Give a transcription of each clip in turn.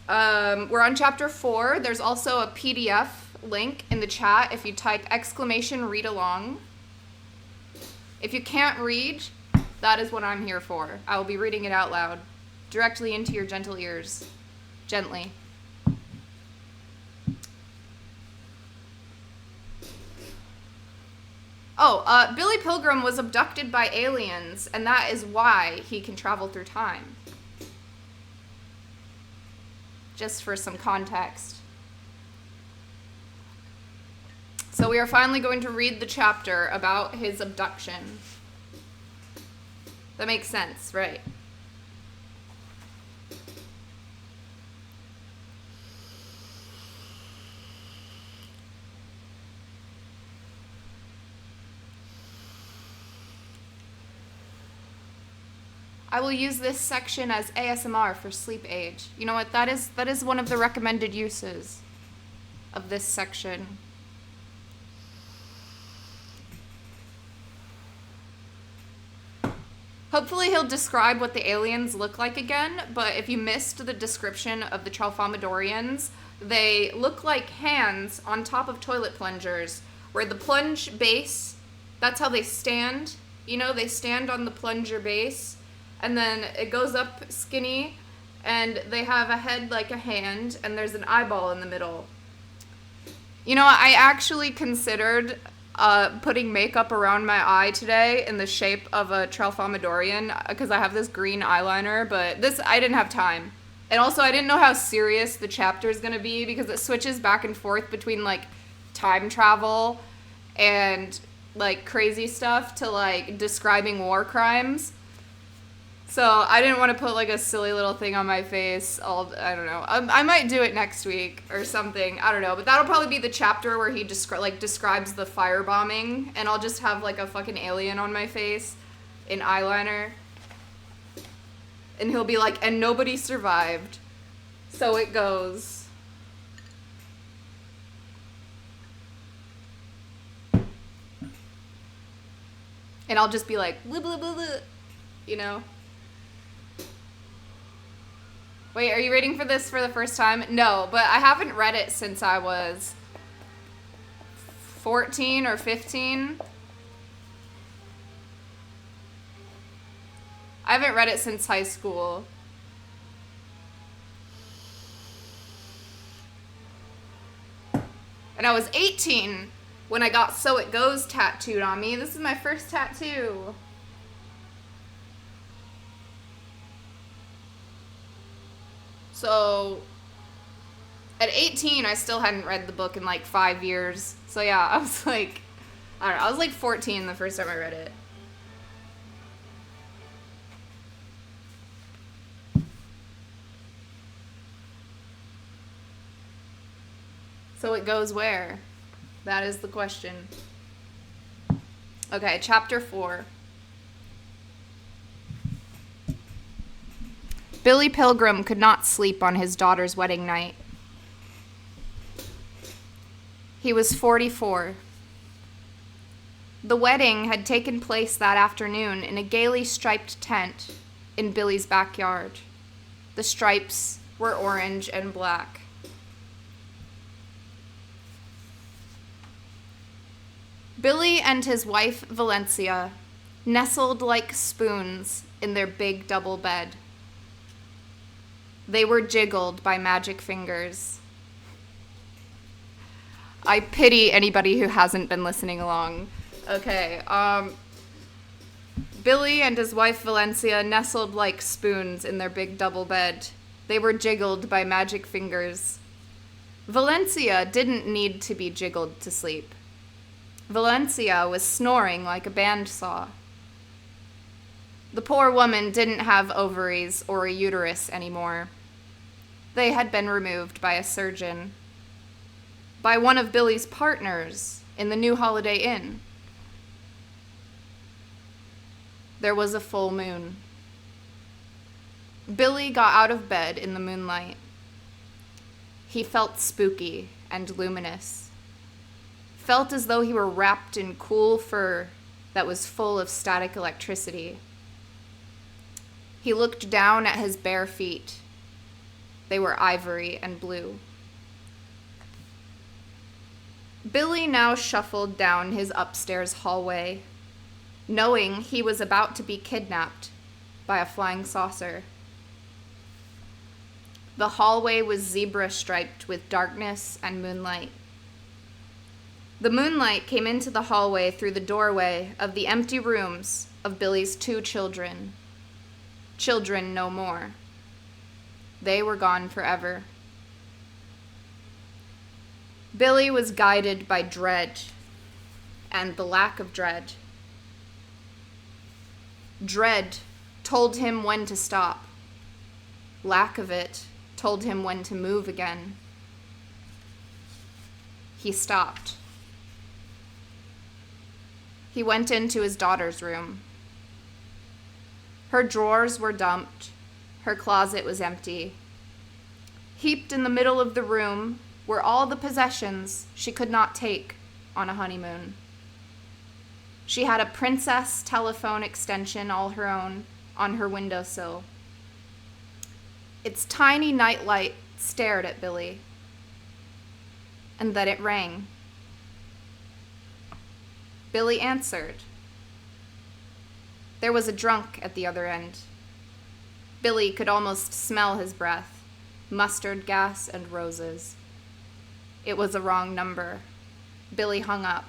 We're on chapter 4. There's also a PDF link in the chat if you type !read along. If you can't read, that is what I'm here for. I will be reading it out loud, directly into your gentle ears. Gently. Oh, Billy Pilgrim was abducted by aliens, and that is why he can travel through time. Just for some context. So we are finally going to read the chapter about his abduction. That makes sense, right? I will use this section as ASMR for sleep aid. You know what? That is one of the recommended uses of this section. Hopefully he'll describe what the aliens look like again, but if you missed the description of the Tralfamadorians, they look like hands on top of toilet plungers, where the plunge base, that's how they stand. You know, they stand on the plunger base, and then it goes up skinny, and they have a head like a hand, and there's an eyeball in the middle. You know, I actually considered putting makeup around my eye today in the shape of a Tralfamadorian, because I have this green eyeliner, but I didn't have time. And also, I didn't know how serious the chapter is going to be, because it switches back and forth between, like, time travel and, like, crazy stuff to, like, describing war crimes. So I didn't want to put like a silly little thing on my face. I don't know. I might do it next week or something. I don't know. But that'll probably be the chapter where he describes the firebombing, and I'll just have like a fucking alien on my face in eyeliner. And he'll be like, and nobody survived. So it goes. And I'll just be like, blah, blah, blah, blah, you know? Wait, are you reading for this for the first time? No, but I haven't read it since I was 14 or 15. I haven't read it since high school. And I was 18 when I got So It Goes tattooed on me. This is my first tattoo. So, at 18, I still hadn't read the book in like 5 years. So yeah, I was like, I don't know, I was like 14 the first time I read it. So it goes where? That is the question. Okay, chapter 4. Billy Pilgrim could not sleep on his daughter's wedding night. He was 44. The wedding had taken place that afternoon in a gaily striped tent in Billy's backyard. The stripes were orange and black. Billy and his wife, Valencia, nestled like spoons in their big double bed. They were jiggled by magic fingers. I pity anybody who hasn't been listening along. Okay, Billy and his wife Valencia nestled like spoons in their big double bed. They were jiggled by magic fingers. Valencia didn't need to be jiggled to sleep. Valencia was snoring like a bandsaw. The poor woman didn't have ovaries or a uterus anymore. They had been removed by a surgeon. By one of Billy's partners in the new Holiday Inn. There was a full moon. Billy got out of bed in the moonlight. He felt spooky and luminous. Felt as though he were wrapped in cool fur that was full of static electricity. He looked down at his bare feet. They were ivory and blue. Billy now shuffled down his upstairs hallway, knowing he was about to be kidnapped by a flying saucer. The hallway was zebra-striped with darkness and moonlight. The moonlight came into the hallway through the doorway of the empty rooms of Billy's 2 children. Children no more. They were gone forever. Billy was guided by dread and the lack of dread. Dread told him when to stop. Lack of it told him when to move again. He stopped. He went into his daughter's room. Her drawers were dumped. Her closet was empty. Heaped in the middle of the room were all the possessions she could not take on a honeymoon. She had a princess telephone extension all her own on her windowsill. Its tiny nightlight stared at Billy, and then it rang. Billy answered. There was a drunk at the other end. Billy could almost smell his breath, mustard gas and roses. It was a wrong number. Billy hung up.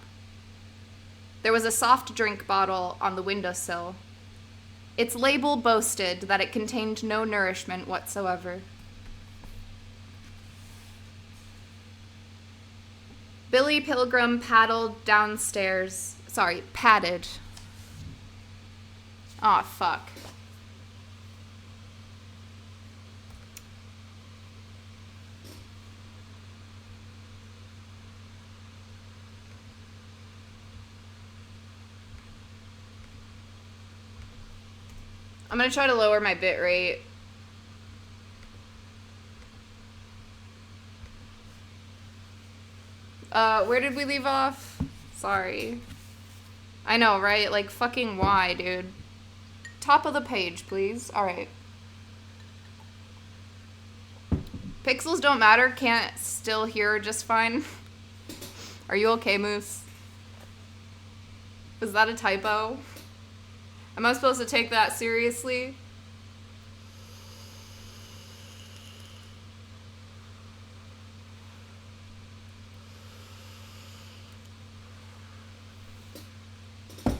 There was a soft drink bottle on the windowsill. Its label boasted that it contained no nourishment whatsoever. Billy Pilgrim padded. Aw, fuck. I'm gonna try to lower my bit rate. Where did we leave off? Sorry. I know, right? Like, fucking why, dude? Top of the page, please. Alright. Pixels don't matter, can't still hear just fine. Are you okay, Moose? Was that a typo? Am I supposed to take that seriously?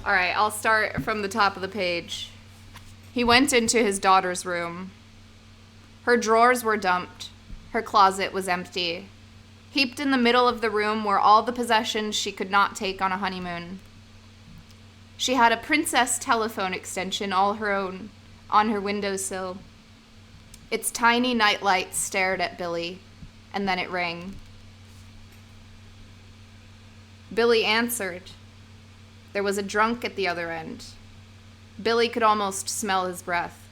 Alright, I'll start from the top of the page. He went into his daughter's room. Her drawers were dumped. Her closet was empty. Heaped in the middle of the room were all the possessions she could not take on a honeymoon. She had a princess telephone extension all her own on her windowsill. Its tiny nightlight stared at Billy, and then it rang. Billy answered. There was a drunk at the other end. Billy could almost smell his breath,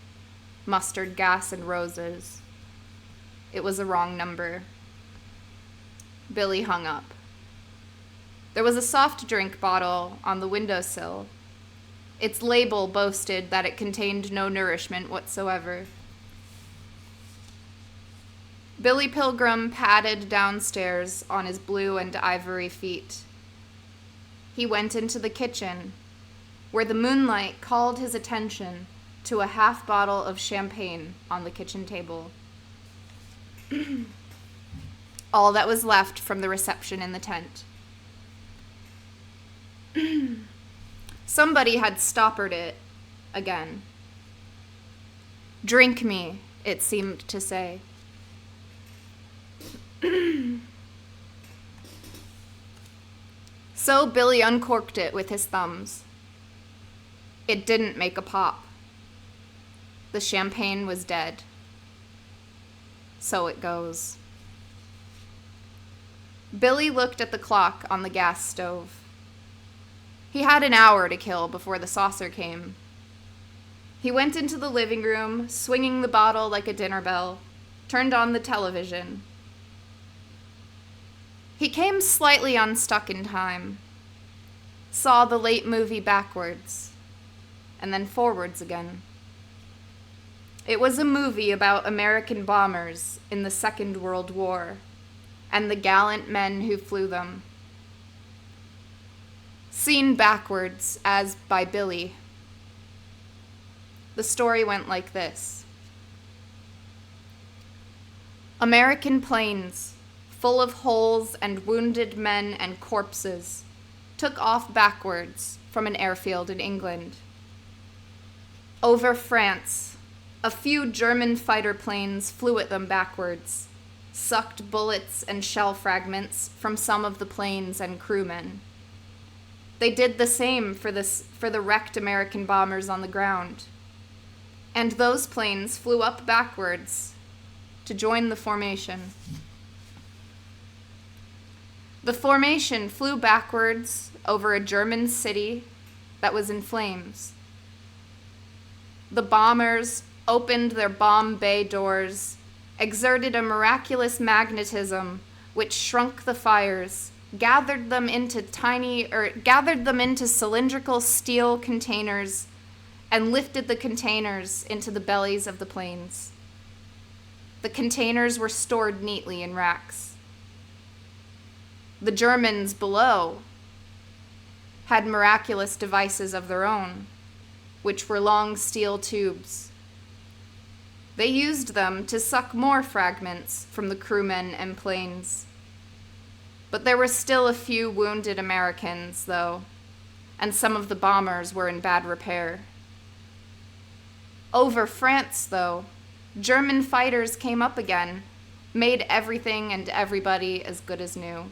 mustard gas and roses. It was a wrong number. Billy hung up. There was a soft drink bottle on the windowsill. Its label boasted that it contained no nourishment whatsoever. Billy Pilgrim padded downstairs on his blue and ivory feet. He went into the kitchen, where the moonlight called his attention to a half bottle of champagne on the kitchen table. All that was left from the reception in the tent. Somebody had stoppered it again. Drink me, it seemed to say. So Billy uncorked it with his thumbs. It didn't make a pop. The champagne was dead. So it goes. Billy looked at the clock on the gas stove. He had an hour to kill before the saucer came. He went into the living room, swinging the bottle like a dinner bell, turned on the television. He came slightly unstuck in time, saw the late movie backwards, and then forwards again. It was a movie about American bombers in the Second World War and the gallant men who flew them. Seen backwards, as by Billy. The story went like this. American planes, full of holes and wounded men and corpses, took off backwards from an airfield in England. Over France, a few German fighter planes flew at them backwards, sucked bullets and shell fragments from some of the planes and crewmen. They did the same for the wrecked American bombers on the ground. And those planes flew up backwards to join the formation. The formation flew backwards over a German city that was in flames. The bombers opened their bomb bay doors, exerted a miraculous magnetism which shrunk the fires, gathered them into cylindrical steel containers, and lifted the containers into the bellies of the planes. The containers were stored neatly in racks. The Germans below had miraculous devices of their own, which were long steel tubes. They used them to suck more fragments from the crewmen and planes. But there were still a few wounded Americans, though, and some of the bombers were in bad repair. Over France, though, German fighters came up again, made everything and everybody as good as new.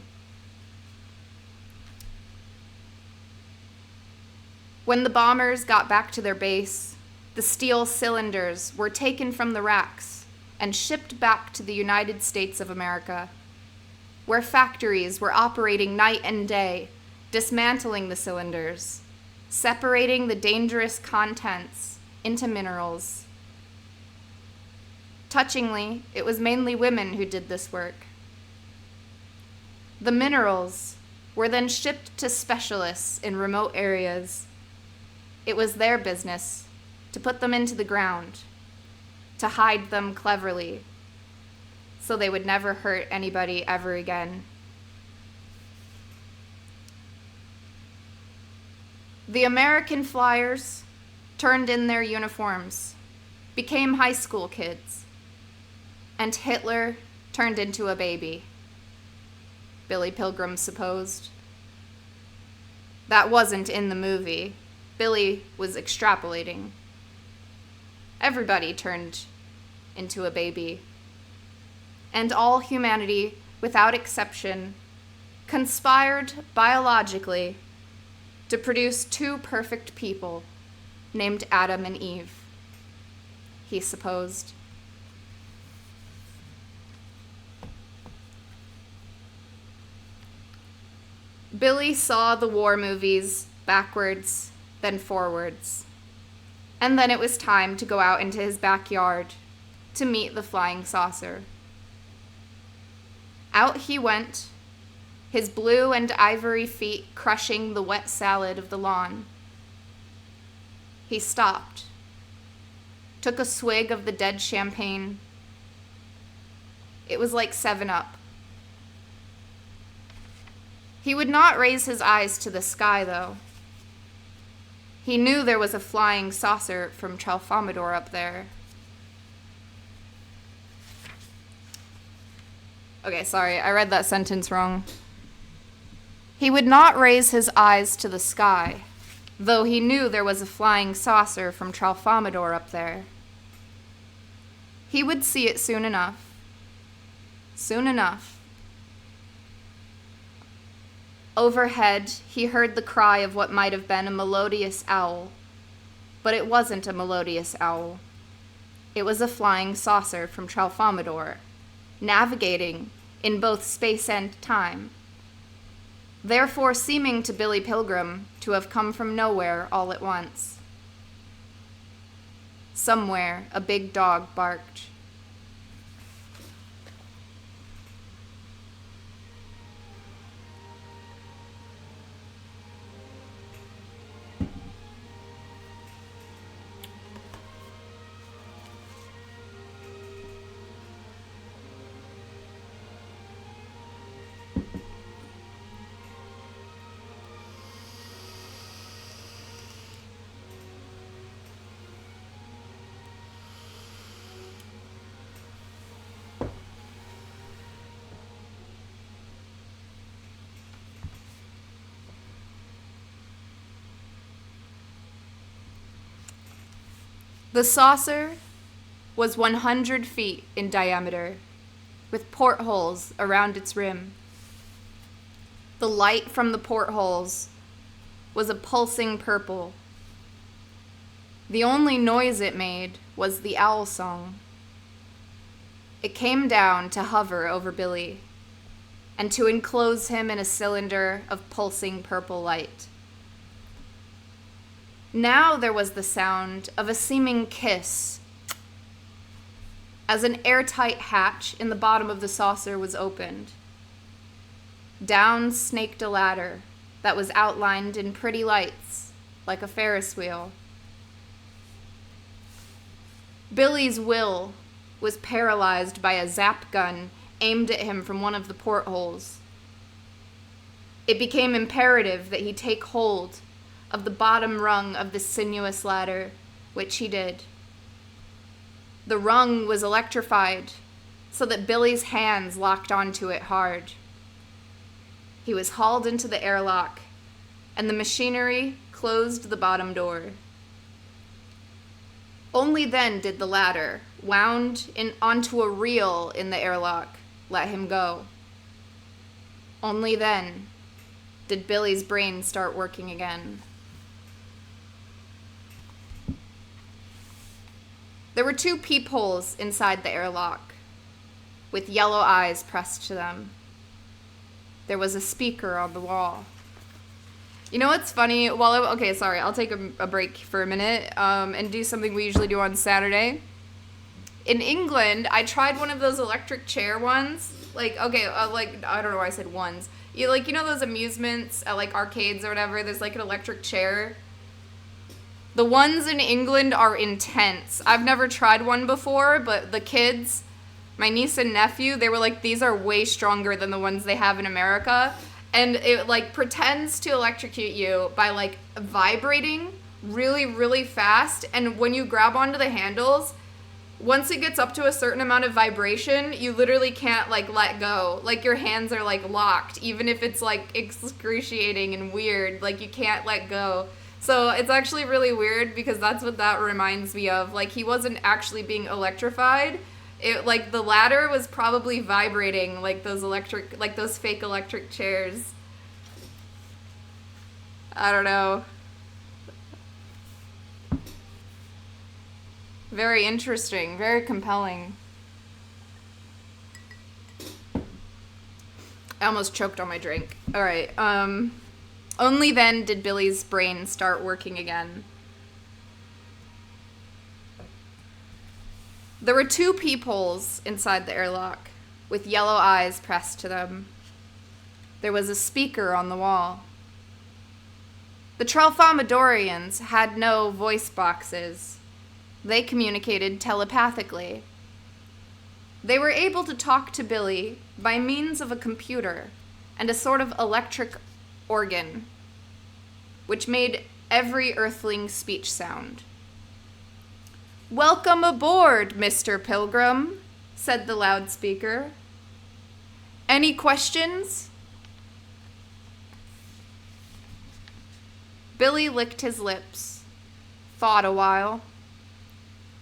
When the bombers got back to their base, the steel cylinders were taken from the racks and shipped back to the United States of America, where factories were operating night and day, dismantling the cylinders, separating the dangerous contents into minerals. Touchingly, it was mainly women who did this work. The minerals were then shipped to specialists in remote areas. It was their business to put them into the ground, to hide them cleverly, so they would never hurt anybody ever again. The American flyers turned in their uniforms, became high school kids, and Hitler turned into a baby, Billy Pilgrim supposed. That wasn't in the movie. Billy was extrapolating. Everybody turned into a baby. And all humanity, without exception, conspired biologically to produce two perfect people named Adam and Eve, he supposed. Billy saw the war movies backwards, then forwards. And then it was time to go out into his backyard to meet the flying saucer. Out he went, his blue and ivory feet crushing the wet salad of the lawn. He stopped, took a swig of the dead champagne. It was like 7-Up. He would not raise his eyes to the sky, though. He knew there was a flying saucer from Tralfamadore up there. Okay, sorry, I read that sentence wrong. He would not raise his eyes to the sky, though he knew there was a flying saucer from Tralfamadore up there. He would see it soon enough. Soon enough. Overhead, he heard the cry of what might have been a melodious owl. But it wasn't a melodious owl. It was a flying saucer from Tralfamadore, navigating in both space and time, therefore seeming to Billy Pilgrim to have come from nowhere all at once. Somewhere, a big dog barked. The saucer was 100 feet in diameter, with portholes around its rim. The light from the portholes was a pulsing purple. The only noise it made was the owl song. It came down to hover over Billy and to enclose him in a cylinder of pulsing purple light. Now there was the sound of a seeming kiss as an airtight hatch in the bottom of the saucer was opened. Down snaked a ladder that was outlined in pretty lights, like a Ferris wheel. Billy's will was paralyzed by a zap gun aimed at him from one of the portholes. It became imperative that he take hold of the bottom rung of the sinuous ladder, which he did. The rung was electrified so that Billy's hands locked onto it hard. He was hauled into the airlock, and the machinery closed the bottom door. Only then did the ladder, wound onto a reel in the airlock, let him go. Only then did Billy's brain start working again. There were 2 peepholes inside the airlock, with yellow eyes pressed to them. There was a speaker on the wall. You know what's funny? I'll take a break for a minute and do something we usually do on Saturday. In England, I tried one of those electric chair ones. I don't know why I said ones. You know those amusements at like arcades or whatever? There's like an electric chair. The ones in England are intense. I've never tried one before, but the kids, my niece and nephew, they were like, these are way stronger than the ones they have in America. And it like pretends to electrocute you by like vibrating really, really fast. And when you grab onto the handles, once it gets up to a certain amount of vibration, you literally can't like let go. Like your hands are like locked, even if it's like excruciating and weird, like you can't let go. So it's actually really weird because that's what that reminds me of. Like he wasn't actually being electrified. It like the ladder was probably vibrating like those fake electric chairs. I don't know. Very interesting, very compelling. I almost choked on my drink. All right. Only then did Billy's brain start working again. There were 2 peepholes inside the airlock, with yellow eyes pressed to them. There was a speaker on the wall. The Tralfamadorians had no voice boxes. They communicated telepathically. They were able to talk to Billy by means of a computer and a sort of electric organ, which made every earthling speech sound. "Welcome aboard, Mr. Pilgrim," said the loudspeaker. "Any questions?" Billy licked his lips, thought a while,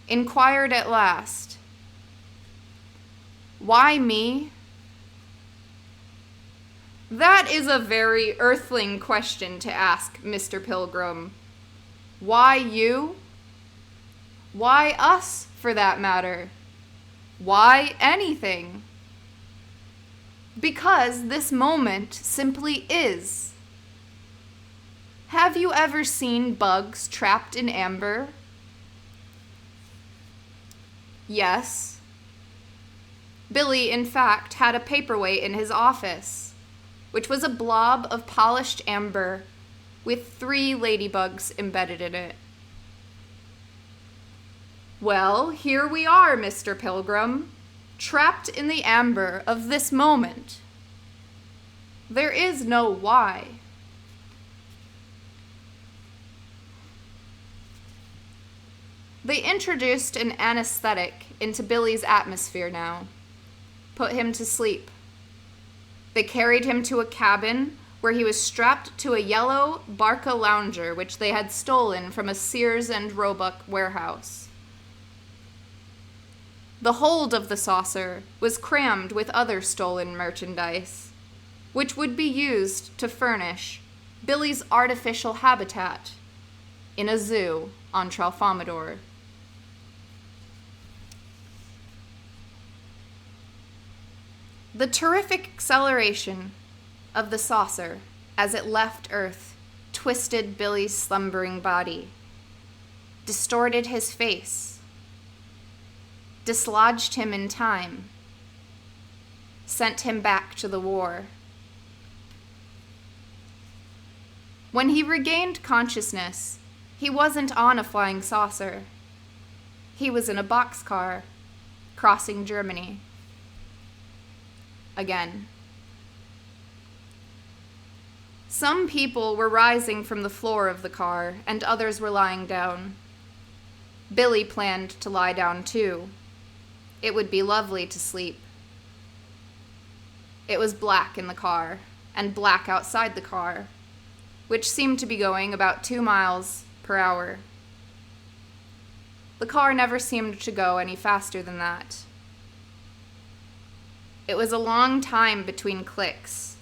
inquired at last, "Why me?" "That is a very earthling question to ask, Mr. Pilgrim. Why you? Why us, for that matter? Why anything? Because this moment simply is. Have you ever seen bugs trapped in amber?" Yes. Billy, in fact, had a paperweight in his office, which was a blob of polished amber with 3 ladybugs embedded in it. "Well, here we are, Mr. Pilgrim, trapped in the amber of this moment. There is no why." They introduced an anesthetic into Billy's atmosphere now, put him to sleep. They carried him to a cabin where he was strapped to a yellow Barca lounger which they had stolen from a Sears and Roebuck warehouse. The hold of the saucer was crammed with other stolen merchandise, which would be used to furnish Billy's artificial habitat in a zoo on Tralfamadore. The terrific acceleration of the saucer as it left Earth twisted Billy's slumbering body, distorted his face, dislodged him in time, sent him back to the war. When he regained consciousness, he wasn't on a flying saucer. He was in a boxcar, crossing Germany. Again. Some people were rising from the floor of the car, and others were lying down. Billy planned to lie down too. It would be lovely to sleep. It was black in the car, and black outside the car, which seemed to be going about 2 miles per hour. The car never seemed to go any faster than that. It was a long time between clicks,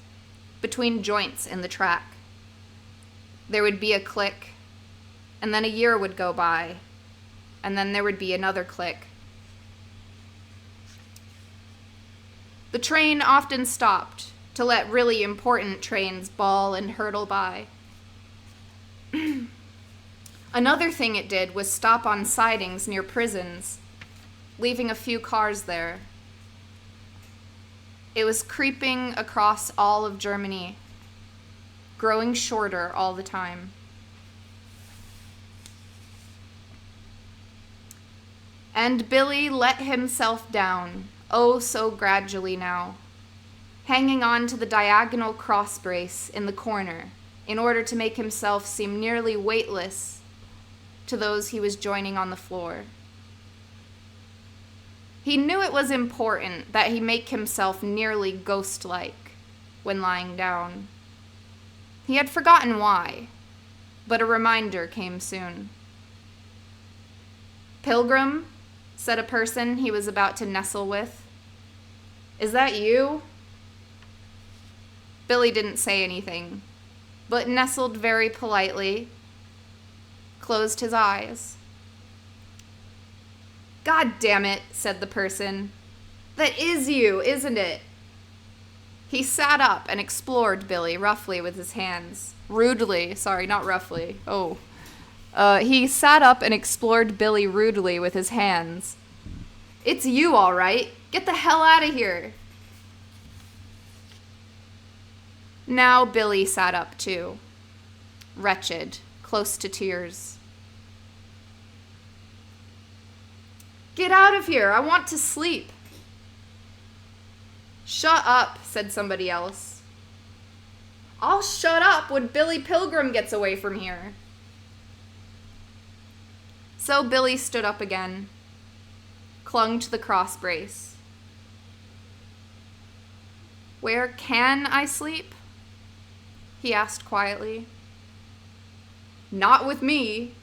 between joints in the track. There would be a click, and then a year would go by, and then there would be another click. The train often stopped to let really important trains bawl and hurtle by. Another thing it did was stop on sidings near prisons, leaving a few cars there. It was creeping across all of Germany, growing shorter all the time. And Billy let himself down, oh so gradually now, hanging on to the diagonal cross brace in the corner in order to make himself seem nearly weightless to those he was joining on the floor. He knew it was important that he make himself nearly ghost-like when lying down. He had forgotten why, but a reminder came soon. "Pilgrim," said a person he was about to nestle with. "Is that you?" Billy didn't say anything, but nestled very politely, closed his eyes. "God damn it," said the person. "That is you, isn't it?" He sat up and explored Billy roughly with his hands. Rudely, sorry, not roughly. He sat up and explored Billy rudely with his hands. "It's you, all right. Get the hell out of here." Now Billy sat up too, wretched, close to tears. "Get out of here, I want to sleep." "Shut up," said somebody else. "I'll shut up when Billy Pilgrim gets away from here." So Billy stood up again, clung to the cross brace. "Where can I sleep?" he asked quietly. "Not with me."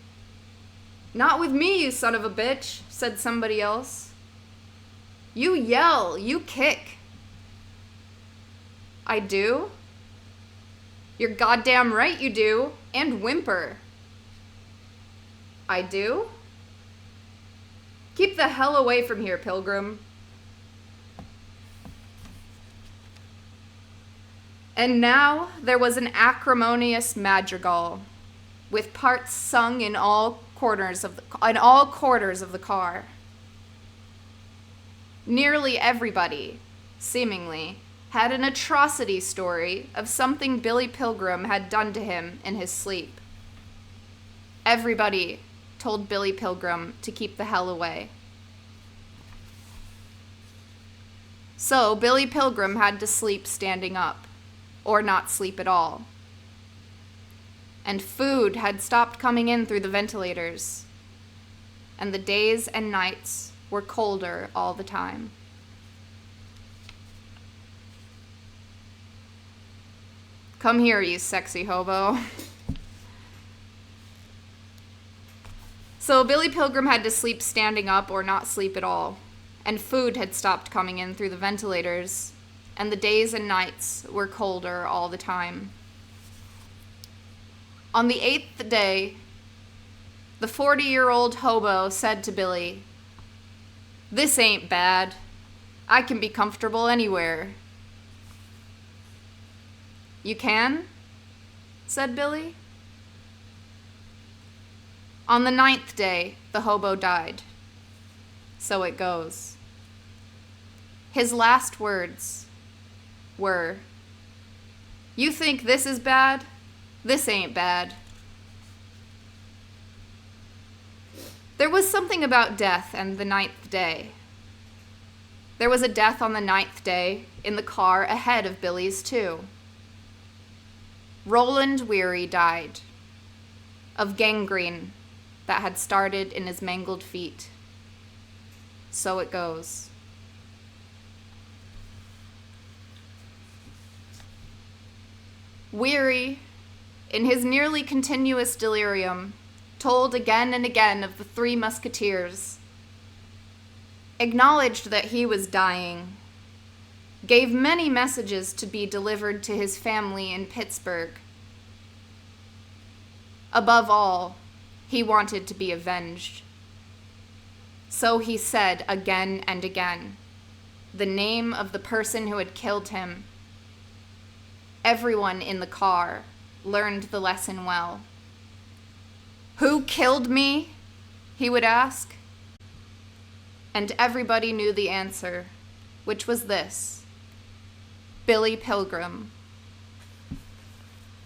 "Not with me, you son of a bitch," said somebody else. "You yell, you kick." "I do?" "You're goddamn right you do, and whimper." "I do?" "Keep the hell away from here, Pilgrim." And now there was an acrimonious madrigal, with parts sung in all quarters of the car. Nearly everybody, seemingly, had an atrocity story of something Billy Pilgrim had done to him in his sleep. Everybody told Billy Pilgrim to keep the hell away. So Billy Pilgrim had to sleep standing up, or not sleep at all. And food had stopped coming in through the ventilators, and the days and nights were colder all the time. "Come here, you sexy hobo." So Billy Pilgrim had to sleep standing up or not sleep at all, and food had stopped coming in through the ventilators, and the days and nights were colder all the time. On the 8th day, the 40-year-old hobo said to Billy, "This ain't bad. I can be comfortable anywhere." "You can?" said Billy. On the 9th day, the hobo died. So it goes. His last words were, "You think this is bad? This ain't bad." There was something about death and the 9th day. There was a death on the 9th day in the car ahead of Billy's too. Roland Weary died of gangrene that had started in his mangled feet. So it goes. Weary, in his nearly continuous delirium, told again and again of the Three Musketeers, acknowledged that he was dying, gave many messages to be delivered to his family in Pittsburgh. Above all, he wanted to be avenged. So he said again and again the name of the person who had killed him. Everyone in the car learned the lesson well. "Who killed me?" he would ask. And everybody knew the answer, which was this: Billy Pilgrim.